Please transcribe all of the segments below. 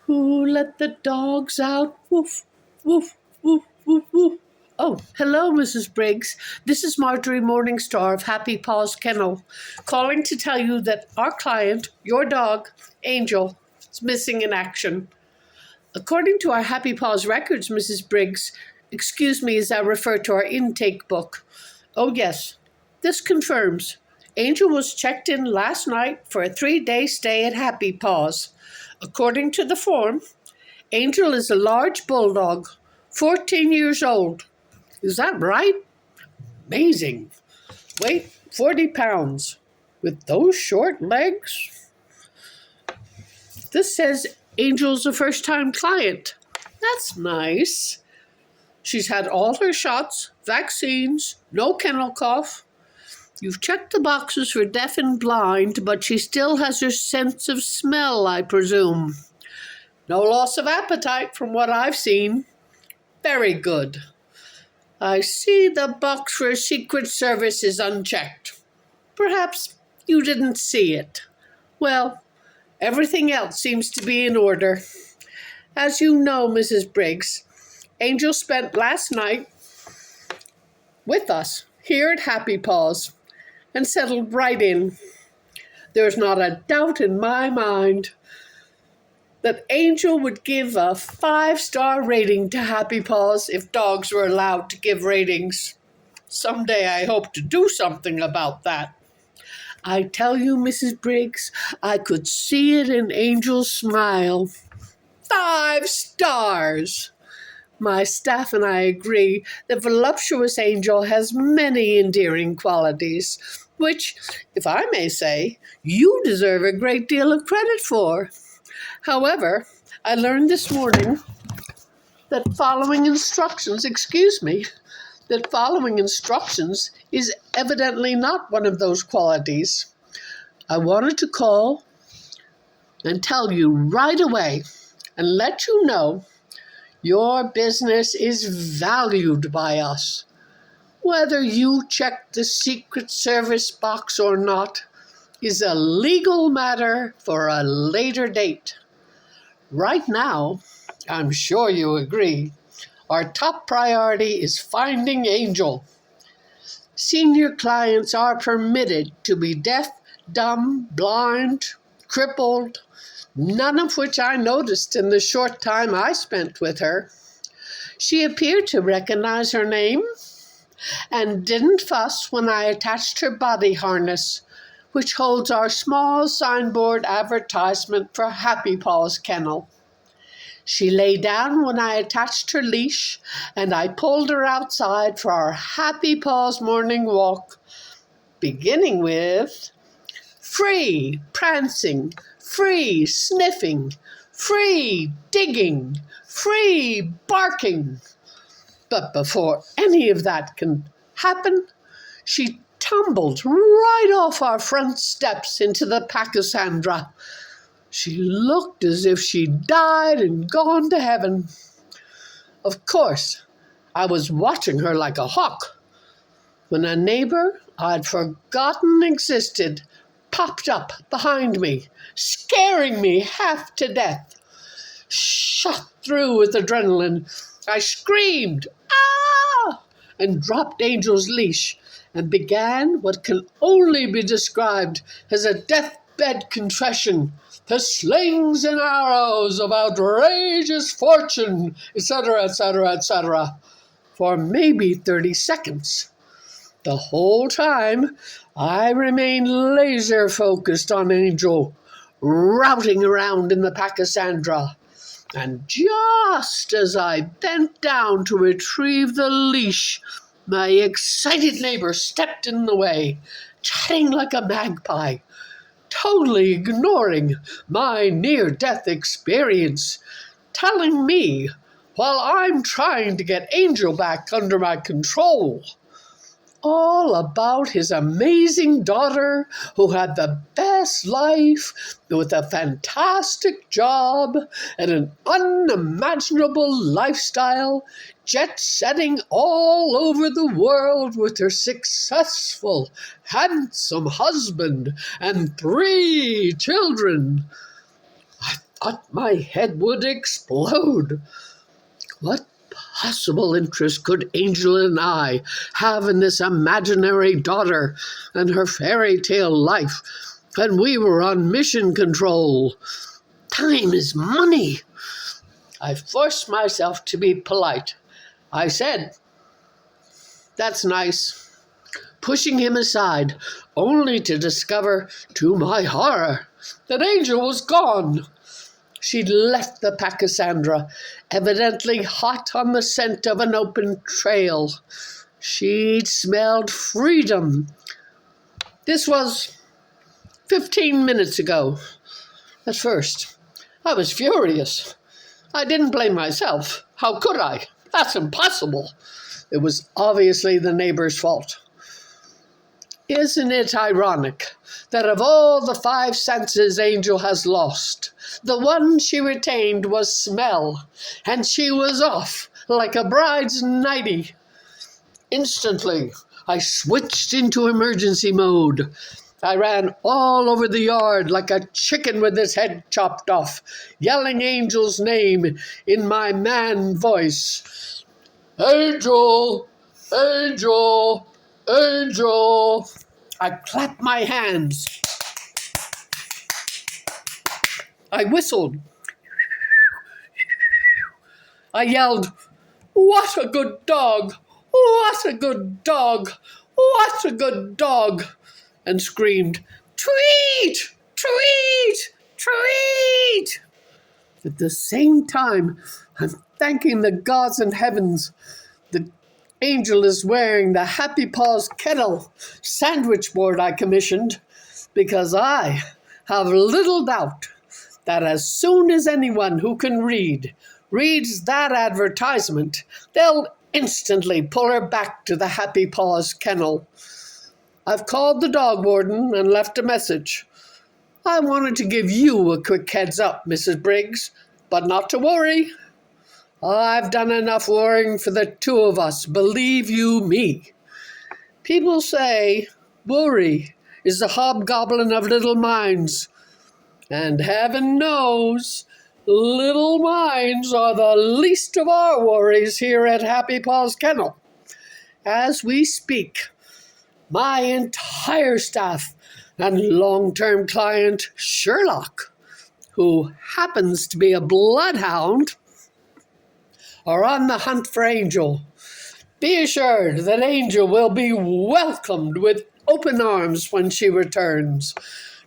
Who let the dogs out? Woof, woof, woof, woof, woof. Oh, hello, Mrs. Briggs. This is Marjorie Morningstar of Happy Paws Kennel, calling to tell you that our client, your dog, Angel, is missing in action. According to our Happy Paws records, Mrs. Briggs, excuse me as I refer to our intake book. Oh, yes, this confirms. Angel was checked in last night for a 3-day stay at Happy Paws. According to the form, Angel is a large bulldog, 14 years old. Is that right? Amazing. Weight 40 pounds. With those short legs? This says Angel's a first-time client. That's nice. She's had all her shots, vaccines, no kennel cough. You've checked the boxes for deaf and blind, but she still has her sense of smell, I presume. No loss of appetite from what I've seen. Very good. I see the box for Secret Service is unchecked. Perhaps you didn't see it. Well, everything else seems to be in order. As you know, Mrs. Briggs, Angel spent last night with us here at Happy Paws and settled right in. There's not a doubt in my mind that Angel would give a 5-star rating to Happy Paws if dogs were allowed to give ratings. Someday I hope to do something about that. I tell you, Mrs. Briggs, I could see it in Angel's smile. 5 stars! My staff and I agree that voluptuous Angel has many endearing qualities, which, if I may say, you deserve a great deal of credit for. However, I learned this morning that following instructions is evidently not one of those qualities. I wanted to call and tell you right away and let you know your business is valued by us. Whether you check the Secret Service box or not is a legal matter for a later date. Right now, I'm sure you agree, our top priority is finding Angel. Senior clients are permitted to be deaf, dumb, blind, crippled, none of which I noticed in the short time I spent with her. She appeared to recognize her name and didn't fuss when I attached her body harness, which holds our small signboard advertisement for Happy Paws Kennel. She lay down when I attached her leash, and I pulled her outside for our Happy Paws morning walk, beginning with free prancing, free sniffing, free digging, free barking. But before any of that can happen, she tumbled right off our front steps into the Pachysandra. She looked as if she'd died and gone to heaven. Of course, I was watching her like a hawk when a neighbor I'd forgotten existed popped up behind me, scaring me half to death. Shot through with adrenaline, I screamed, "Ah!" and dropped Angel's leash and began what can only be described as a deathbed confession, the slings and arrows of outrageous fortune, etc., etc., etc., for maybe 30 seconds. The whole time, I remained laser-focused on Angel, routing around in the Pachysandra. And just as I bent down to retrieve the leash, my excited neighbor stepped in the way, chatting like a magpie, totally ignoring my near-death experience, telling me while I'm trying to get Angel back under my control all about his amazing daughter who had the best life with a fantastic job and an unimaginable lifestyle, jet-setting all over the world with her successful, handsome husband and 3 children. thought my head would explode. What possible interest could Angel and I have in this imaginary daughter and her fairy tale life when we were on mission control? Time is money. I forced myself to be polite. I said, "That's nice," pushing him aside, only to discover, to my horror, that Angel was gone. She'd left the Pachysandra, evidently hot on the scent of an open trail. She'd smelled freedom. This was 15 minutes ago. At first, I was furious. I didn't blame myself. How could I? That's impossible. It was obviously the neighbor's fault. Isn't it ironic that of all the 5 senses Angel has lost, the one she retained was smell, and she was off like a bride's nightie? Instantly, I switched into emergency mode. I ran all over the yard like a chicken with its head chopped off, yelling Angel's name in my man voice. "Angel! Angel! Angel!" I clapped my hands. I whistled. I yelled, "What a good dog! What a good dog! What a good dog!" and screamed, "Treat! Treat! Treat!" At the same time, I'm thanking the gods and heavens. The Angel is wearing the Happy Paws Kennel sandwich board I commissioned, because I have little doubt that as soon as anyone who can read reads that advertisement, they'll instantly pull her back to the Happy Paws Kennel. I've called the dog warden and left a message. I wanted to give you a quick heads up, Mrs. Briggs, but not to worry. I've done enough worrying for the 2 of us, believe you me. People say worry is the hobgoblin of little minds, and heaven knows little minds are the least of our worries here at Happy Paws Kennel. As we speak, my entire staff and long-term client, Sherlock, who happens to be a bloodhound, are on the hunt for Angel. Be assured that Angel will be welcomed with open arms when she returns.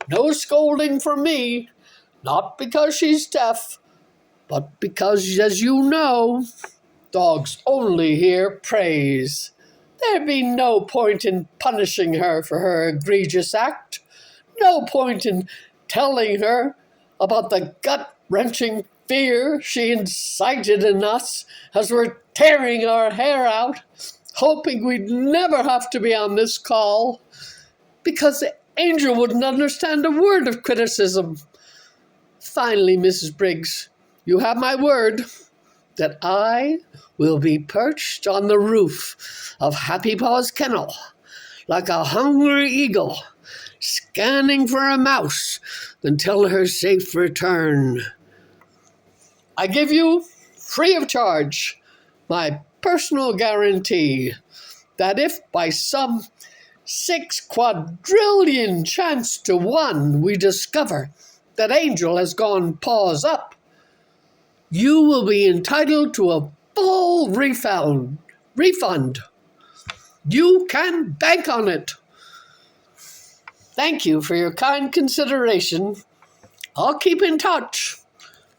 No scolding from me, not because she's deaf, but because, as you know, dogs only hear praise. There'd be no point in punishing her for her egregious act. No point in telling her about the gut-wrenching fear she incited in us as we're tearing our hair out, hoping we'd never have to be on this call, because Angel wouldn't understand a word of criticism. Finally, Mrs. Briggs, you have my word that I will be perched on the roof of Happy Paws Kennel like a hungry eagle, scanning for a mouse until her safe return. I give you, free of charge, my personal guarantee that if by some 6 quadrillion chance to 1 we discover that Angel has gone paws up, you will be entitled to a full refund. You can bank on it. Thank you for your kind consideration. I'll keep in touch.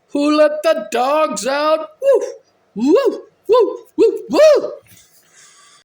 Who let the dogs out? Woo! Woo! Woo! Woo! Woo!